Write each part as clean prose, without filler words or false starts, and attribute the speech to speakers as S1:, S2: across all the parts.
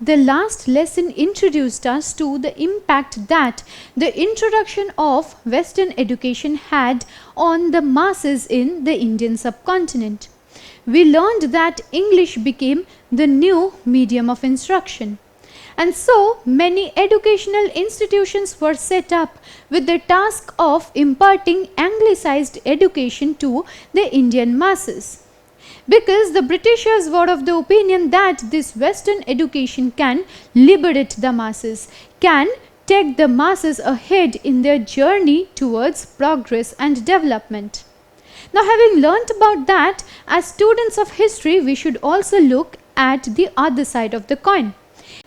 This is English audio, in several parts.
S1: The last lesson introduced us to the impact that the introduction of Western education had on the masses in the Indian subcontinent. We learned that English became the new medium of instruction. And so many educational institutions were set up with the task of imparting Anglicized education to the Indian masses. Because the Britishers were of the opinion that this Western education can liberate the masses, can take the masses ahead in their journey towards progress and development. Now, having learnt about that, as students of history, we should also look at the other side of the coin.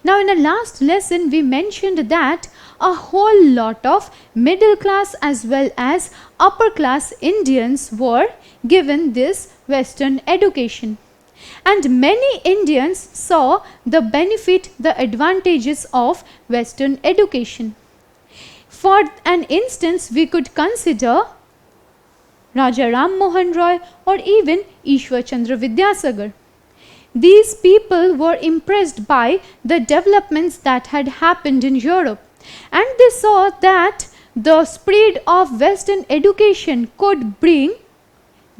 S1: Now, in the last lesson, we mentioned that a whole lot of middle class as well as upper class Indians were given this Western education. And many Indians saw the benefit, the advantages of Western education. For an instance, we could consider Raja Ram Mohan Roy or even Ishwar Chandra Vidyasagar. These people were impressed by the developments that had happened in Europe, and they saw that the spread of Western education could bring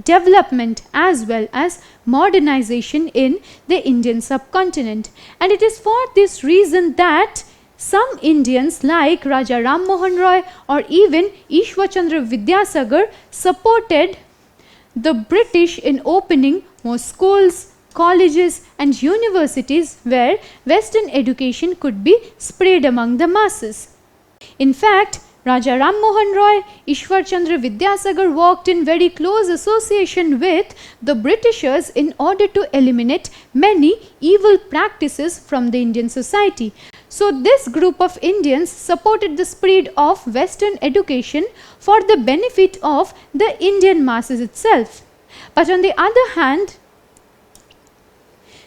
S1: development as well as modernization in the Indian subcontinent. And it is for this reason that some Indians like Raja Ram Mohan Roy or even Ishwar Chandra Vidyasagar supported the British in opening more schools, colleges and universities where Western education could be spread among the masses. In fact, Raja Ram Mohan Roy, Ishwar Chandra Vidyasagar worked in very close association with the Britishers in order to eliminate many evil practices from the Indian society. So this group of Indians supported the spread of Western education for the benefit of the Indian masses itself. But on the other hand,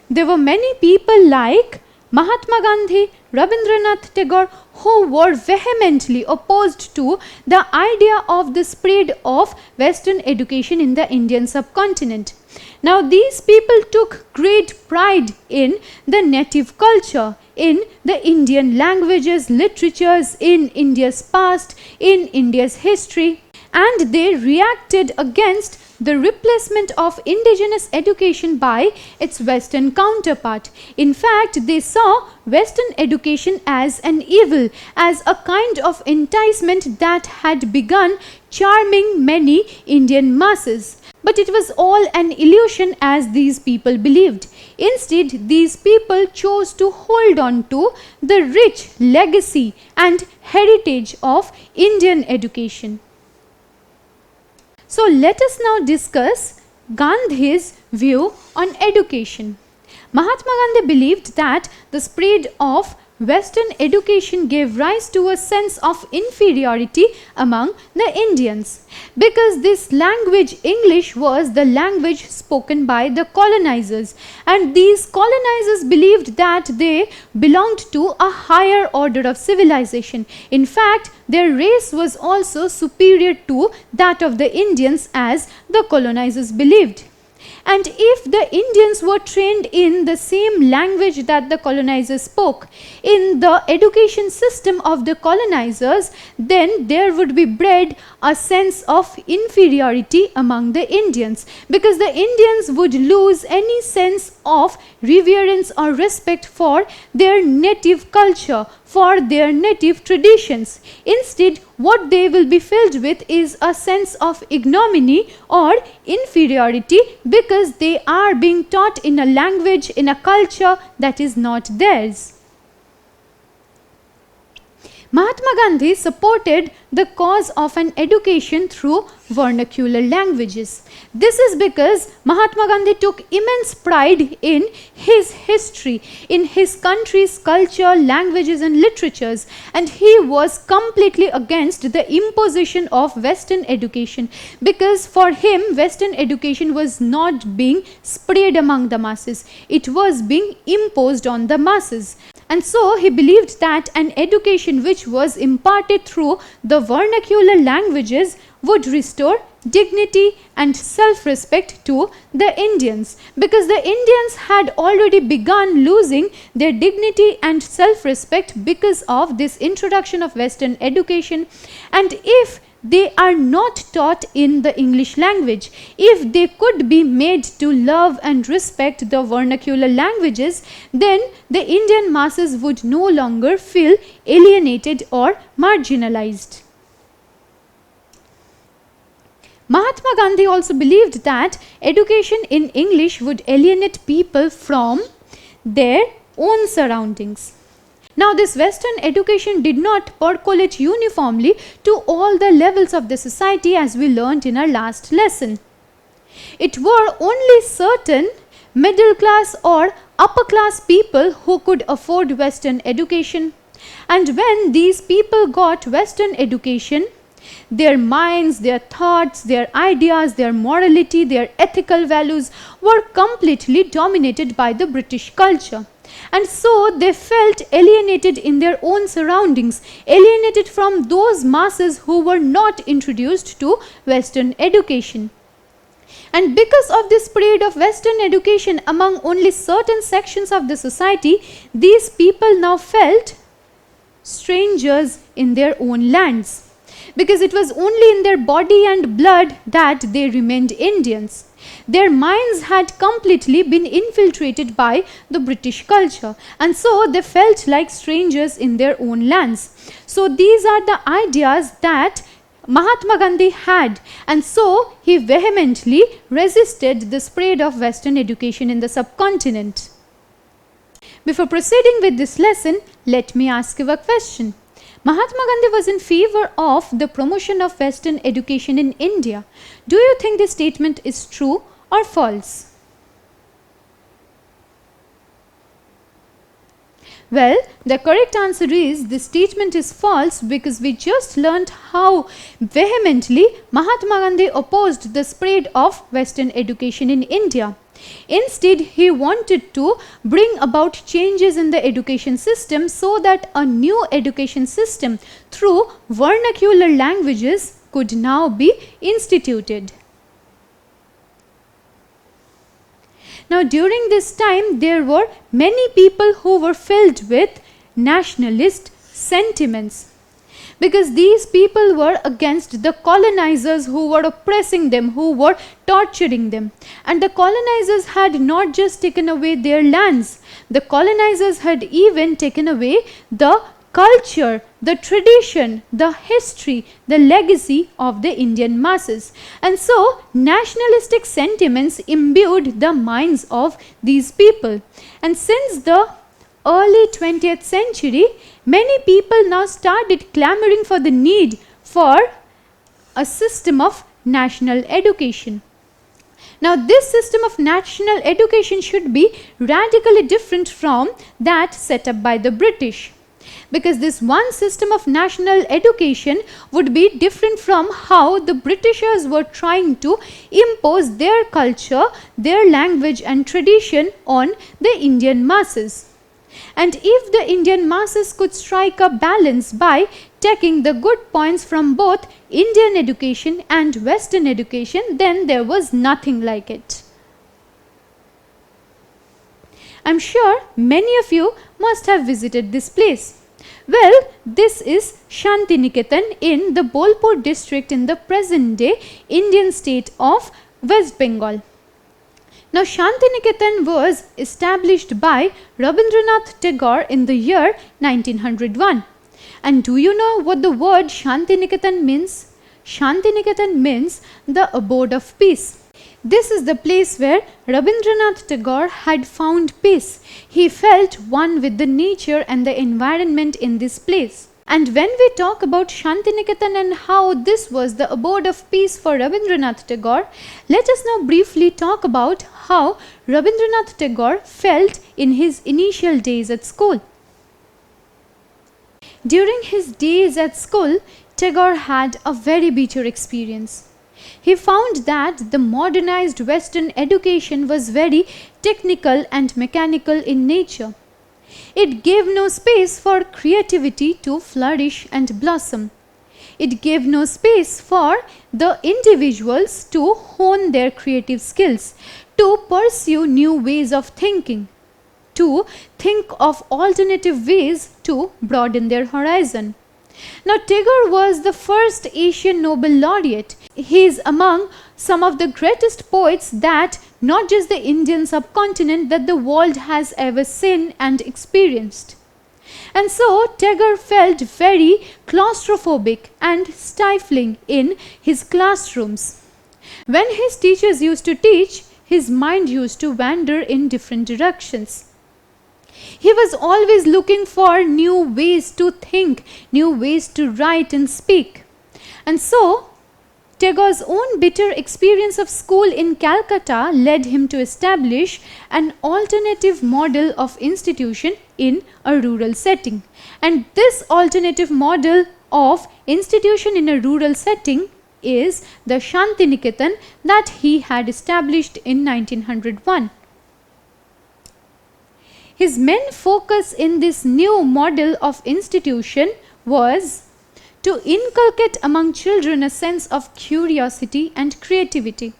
S1: there were many people like Mahatma Gandhi, Rabindranath Tagore, who were vehemently opposed to the idea of the spread of Western education in the Indian subcontinent. Now, these people took great pride in the native culture, in the Indian languages, literatures, in India's past, in India's history, and they reacted against the replacement of indigenous education by its Western counterpart. In fact, they saw Western education as an evil, as a kind of enticement that had begun charming many Indian masses. But it was all an illusion, as these people believed. Instead, these people chose to hold on to the rich legacy and heritage of Indian education. So let us now discuss Gandhi's view on education. Mahatma Gandhi believed that the spread of Western education gave rise to a sense of inferiority among the Indians, because this language, English, was the language spoken by the colonizers, and these colonizers believed that they belonged to a higher order of civilization. In fact, their race was also superior to that of the Indians, as the colonizers believed. And if the Indians were trained in the same language that the colonizers spoke, in the education system of the colonizers, then there would be bred a sense of inferiority among the Indians, because the Indians would lose any sense of reverence or respect for their native culture, for their native traditions. Instead, what they will be filled with is a sense of ignominy or inferiority, because they are being taught in a language, in a culture that is not theirs. Mahatma Gandhi supported the cause of an education through vernacular languages. This is because Mahatma Gandhi took immense pride in his history, in his country's culture, languages and literatures, and he was completely against the imposition of Western education, because for him Western education was not being spread among the masses, it was being imposed on the masses. And so he believed that an education which was imparted through the vernacular languages would restore dignity and self-respect to the Indians, because the Indians had already begun losing their dignity and self-respect because of this introduction of Western education. And if they are not taught in the English language, if they could be made to love and respect the vernacular languages, then the Indian masses would no longer feel alienated or marginalized. Mahatma Gandhi also believed that education in English would alienate people from their own surroundings. Now, this Western education did not percolate uniformly to all the levels of the society, as we learnt in our last lesson. It were only certain middle class or upper class people who could afford Western education. And when these people got Western education, their minds, their thoughts, their ideas, their morality, their ethical values were completely dominated by the British culture. And so they felt alienated in their own surroundings, alienated from those masses who were not introduced to Western education. And because of this spread of Western education among only certain sections of the society, these people now felt strangers in their own lands, because it was only in their body and blood that they remained Indians. Their minds had completely been infiltrated by the British culture, and so they felt like strangers in their own lands. So these are the ideas that Mahatma Gandhi had, and so he vehemently resisted the spread of Western education in the subcontinent. Before proceeding with this lesson, let me ask you a question. Mahatma Gandhi was in favor of the promotion of Western education in India. Do you think this statement is true or false? Well, the correct answer is this statement is false, because we just learned how vehemently Mahatma Gandhi opposed the spread of Western education in India. Instead, he wanted to bring about changes in the education system so that a new education system through vernacular languages could now be instituted. Now, during this time, there were many people who were filled with nationalist sentiments, because these people were against the colonizers who were oppressing them, who were torturing them. And the colonizers had not just taken away their lands, the colonizers had even taken away the culture, the tradition, the history, the legacy of the Indian masses. And so nationalistic sentiments imbued the minds of these people. And since the early 20th century, many people now started clamoring for the need for a system of national education. Now, this system of national education should be radically different from that set up by the British, because this one system of national education would be different from how the Britishers were trying to impose their culture, their language and tradition on the Indian masses. And if the Indian masses could strike a balance by taking the good points from both Indian education and Western education, then there was nothing like it. I'm sure many of you must have visited this place. Well, this is Shantiniketan in the Bolpur district in the present day Indian state of West Bengal. Now, Shantiniketan was established by Rabindranath Tagore in the year 1901. And do you know what the word Shantiniketan means? Shantiniketan means the abode of peace. This is the place where Rabindranath Tagore had found peace. He felt one with the nature and the environment in this place. And when we talk about Shantiniketan and how this was the abode of peace for Rabindranath Tagore, let us now briefly talk about how Rabindranath Tagore felt in his initial days at school. During his days at school, Tagore had a very bitter experience. He found that the modernized Western education was very technical and mechanical in nature. It gave no space for creativity to flourish and blossom. it gave no space for the individuals to hone their creative skills, to pursue new ways of thinking, to think of alternative ways to broaden their horizon. Now, Tagore was the first Asian Nobel laureate. He is among some of the greatest poets that not just the Indian subcontinent, that the world has ever seen and experienced. And so Tagore felt very claustrophobic and stifling in his classrooms. When his teachers used to teach, his mind used to wander in different directions. He was always looking for new ways to think, new ways to write and speak. And so, Tagore's own bitter experience of school in Calcutta led him to establish an alternative model of institution in a rural setting. And this alternative model of institution in a rural setting is the Shantiniketan that he had established in 1901. His main focus in this new model of institution was to inculcate among children a sense of curiosity and creativity.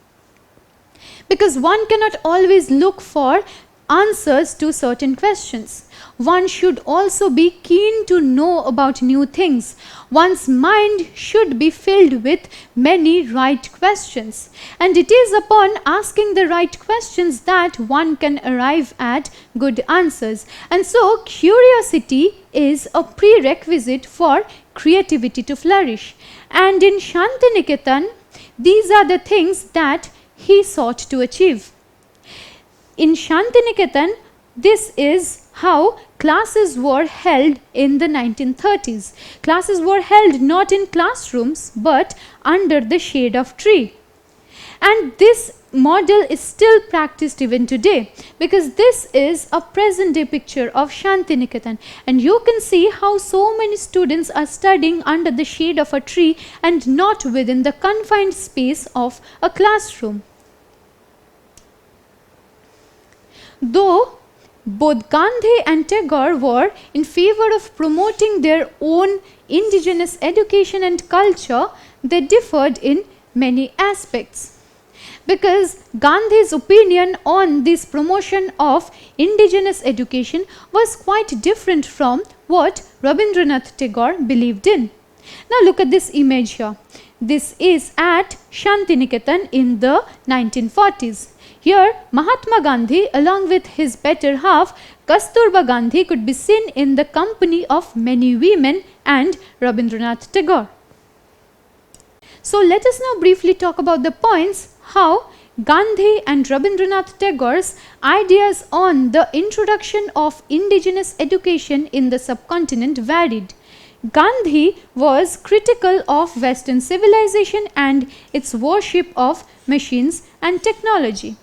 S1: Because one cannot always look for answers to certain questions. One should also be keen to know about new things. One's mind should be filled with many right questions. And it is upon asking the right questions that one can arrive at good answers. And so curiosity is a prerequisite for creativity to flourish. And in Shantiniketan, these are the things that he sought to achieve. In Shantiniketan, this is how classes were held in the 1930s. Classes were held not in classrooms but under the shade of tree. And this model is still practiced even today, because this is a present day picture of Shantiniketan, and you can see how so many students are studying under the shade of a tree and not within the confined space of a classroom. Though both Gandhi and Tagore were in favor of promoting their own indigenous education and culture, they differed in many aspects. Because Gandhi's opinion on this promotion of indigenous education was quite different from what Rabindranath Tagore believed in. Now look at this image here. This is at Shantiniketan in the 1940s. Here, Mahatma Gandhi along with his better half, Kasturba Gandhi, could be seen in the company of many women and Rabindranath Tagore. So let us now briefly talk about the points how Gandhi and Rabindranath Tagore's ideas on the introduction of indigenous education in the subcontinent varied. Gandhi was critical of Western civilization and its worship of machines and technology.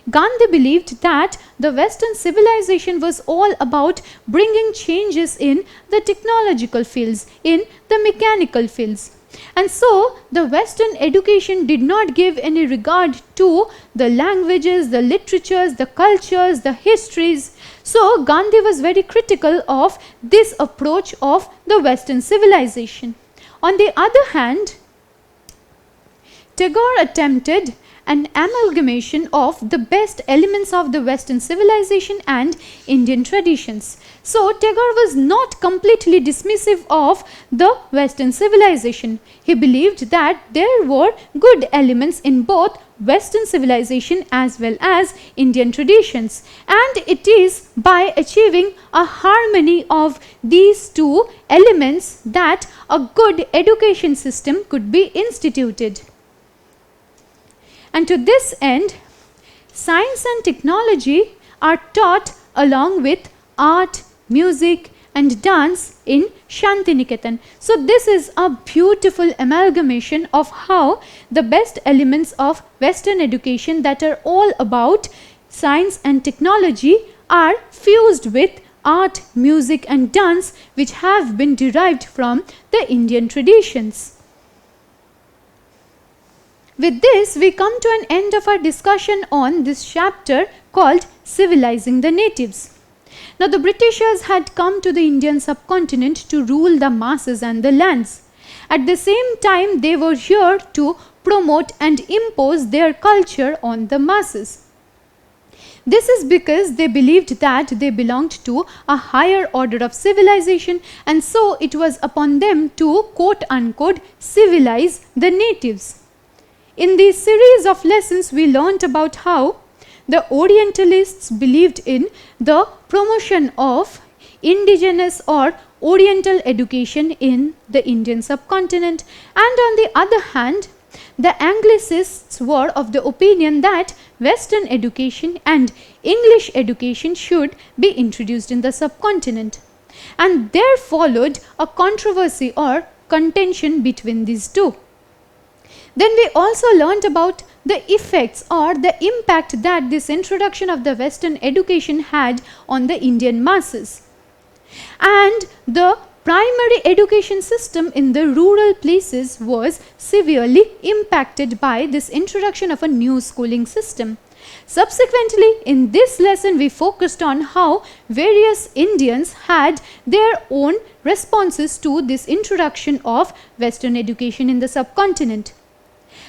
S1: Gandhi believed that the Western civilization was all about bringing changes in the technological fields, in the mechanical fields. And so the Western education did not give any regard to the languages, the literatures, the cultures, the histories. So Gandhi was very critical of this approach of the Western civilization. On the other hand, Tagore attempted an amalgamation of the best elements of the Western civilization and Indian traditions. So Tagore was not completely dismissive of the Western civilization. He believed that there were good elements in both Western civilization as well as Indian traditions, and it is by achieving a harmony of these two elements that a good education system could be instituted. And to this end, science and technology are taught along with art, music and dance in Shantiniketan. So this is a beautiful amalgamation of how the best elements of Western education that are all about science and technology are fused with art, music and dance, which have been derived from the Indian traditions. With this, we come to an end of our discussion on this chapter called Civilizing the Natives. Now, the Britishers had come to the Indian subcontinent to rule the masses and the lands. At the same time, they were here to promote and impose their culture on the masses. This is because they believed that they belonged to a higher order of civilization, and so it was upon them to quote-unquote civilize the natives. In this series of lessons, we learnt about how the Orientalists believed in the promotion of indigenous or Oriental education in the Indian subcontinent, and on the other hand, the Anglicists were of the opinion that Western education and English education should be introduced in the subcontinent. And there followed a controversy or contention between these two. Then we also learnt about the effects or the impact that this introduction of the Western education had on the Indian masses. And the primary education system in the rural places was severely impacted by this introduction of a new schooling system. Subsequently, in this lesson, we focused on how various Indians had their own responses to this introduction of Western education in the subcontinent.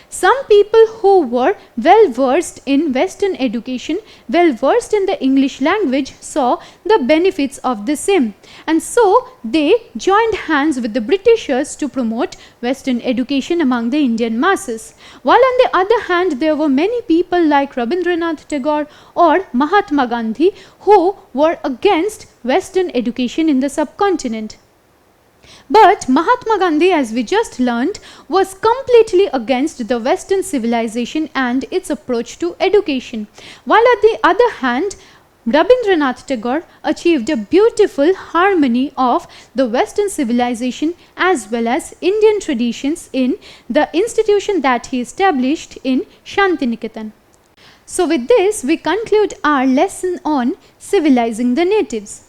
S1: Some people who were well versed in Western education, well versed in the English language, saw the benefits of the same, and so they joined hands with the Britishers to promote Western education among the Indian masses. While on the other hand, there were many people like Rabindranath Tagore or Mahatma Gandhi who were against Western education in the subcontinent. But Mahatma Gandhi, as we just learned, was completely against the Western civilization and its approach to education. While on the other hand, Rabindranath Tagore achieved a beautiful harmony of the Western civilization as well as Indian traditions in the institution that he established in Shantiniketan. So with this, we conclude our lesson on civilizing the natives.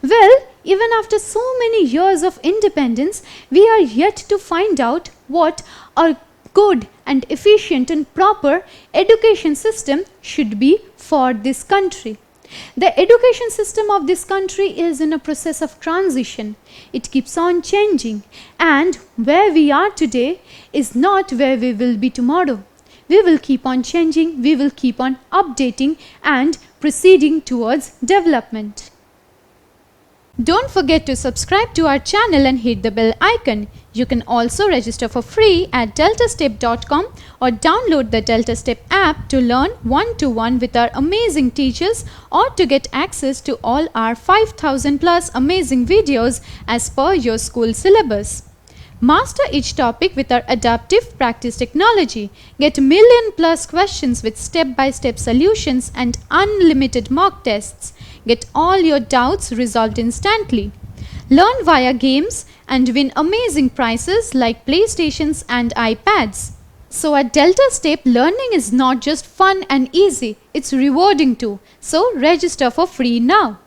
S1: Well, even after so many years of independence, we are yet to find out what a good and efficient and proper education system should be for this country. The education system of this country is in a process of transition. It keeps on changing, and where we are today is not where we will be tomorrow. We will keep on changing, we will keep on updating and proceeding towards development. Don't forget to subscribe to our channel and hit the bell icon. You can also register for free at DeltaStep.com or download the DeltaStep app to learn one-to-one with our amazing teachers or to get access to all our 5,000 plus amazing videos as per your school syllabus. Master each topic with our adaptive practice technology. Get million plus questions with step-by-step solutions and unlimited mock tests. Get all your doubts resolved instantly. Learn via games and win amazing prizes like PlayStations and iPads. So at DeltaStep, learning is not just fun and easy, it's rewarding too. So register for free now.